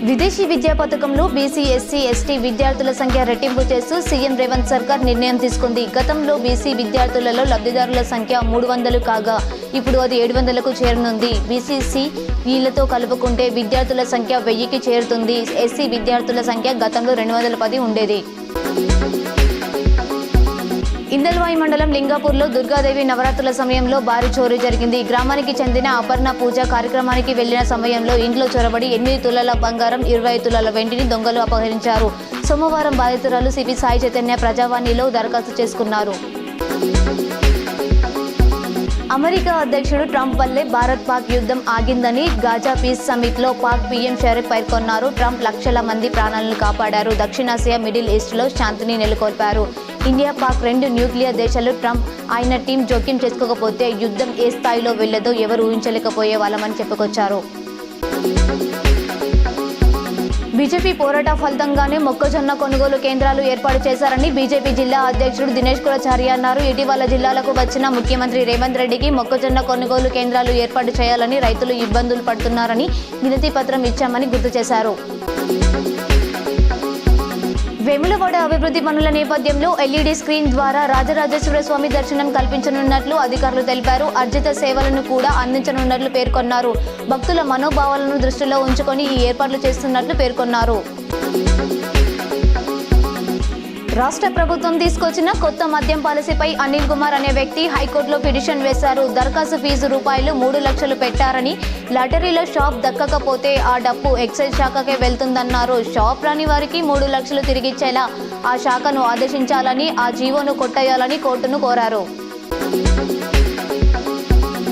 విదేశీ విద్యా పథకంలో బీసీ, ఎస్సీ, ఎస్టీ విద్యార్థుల సంఖ్య రెట్టింపు చేస్తూ సీఎం రేవంత్ సర్కార్ నిర్ణయం తీసుకుంది. గతంలో బీసీ విద్యార్థులలో లబ్ధిదారుల సంఖ్య 300 కాగా ఇప్పుడు అది 700కు చేరనుంది. బీసీసీ వీళ్లతో కలుపుకుంటే విద్యార్థుల సంఖ్య 1000కి చేరుతుంది. ఎస్సీ విద్యార్థుల సంఖ్య గతంలో 210 ఉండేది. ఇందల్వాయి మండలం లింగాపూర్లో దుర్గాదేవి నవరాత్రుల సమయంలో భారీ చోరీ జరిగింది. గ్రామానికి చెందిన అపర్ణ పూజ కార్యక్రమానికి వెళ్లిన సమయంలో ఇంట్లో చొరబడి 8 తులాల బంగారం, 25 తులాల వెండిని దొంగలు అపహరించారు. సోమవారం బాధితురాలు సిపి సాయి చైతన్య ప్రజావాణిలో దరఖాస్తు చేసుకున్నారు. అమెరికా అధ్యక్షుడు ట్రంప్ వల్లే భారత్-పాక్ యుద్ధం ఆగిందని Gaza piece సమ్మిట్లో Pak PM Sharif పేర్కొన్నారు. ట్రంప్ లక్షల మంది ప్రాణాలను కాపాడారు. దక్షిణాసియా, మిడిల్ ఈస్ట్లో శాంతిని నెలకొల్పారు. ఇండియా, పాక్ 2 న్యూక్లియర్ దేశాలు. ట్రంప్ ఆయన టీం జోక్యం చేసుకోకపోతే యుద్ధం ఏ స్థాయిలో వెళ్లదో ఎవరు ఊహించలేకపోయే వాళ్ళమని చెప్పుకొచ్చారు. బీజేపీ పోరాట ఫలితంగానే మొక్కజొన్న కొనుగోలు కేంద్రాలు ఏర్పాటు చేశారని బీజేపీ జిల్లా అధ్యక్షుడు దినేష్ కులచారి అన్నారు. ఇటీవల జిల్లాలకు వచ్చిన ముఖ్యమంత్రి రేవంత్ రెడ్డికి మొక్కజొన్న కొనుగోలు కేంద్రాలు ఏర్పాటు చేయాలని రైతులు ఇబ్బందులు పడుతున్నారని వినతి పత్రం ఇచ్చామని గుర్తు చేశారు. వేములవాడ అభివృద్ధి పనుల నేపథ్యంలో ఎల్ఈడీ స్క్రీన్ ద్వారా రాజరాజేశ్వర స్వామి దర్శనం కల్పించనున్నట్లు అధికారులు తెలిపారు. అర్జిత సేవలను కూడా అందించనున్నట్లు పేర్కొన్నారు. భక్తుల మనోభావాలను దృష్టిలో ఉంచుకొని ఈ ఏర్పాట్లు చేస్తున్నట్లు పేర్కొన్నారు. రాష్ట్ర ప్రభుత్వం తీసుకొచ్చిన కొత్త మద్యం పాలసీపై అనిల్ కుమార్ అనే వ్యక్తి హైకోర్టులో పిటిషన్ వేశారు. దరఖాస్తు ఫీజు రూపాయలు 3 లక్షలు పెట్టారని, లాటరీలో షాప్ దక్కకపోతే ఆ డబ్బు ఎక్సైజ్ శాఖకే వెళ్తుందన్నారు. షాప్ రాని వారికి 3 లక్షలు తిరిగిచ్చేలా ఆ శాఖను ఆదేశించాలని, ఆ జీవోను కొట్టేయాలని కోర్టును కోరారు.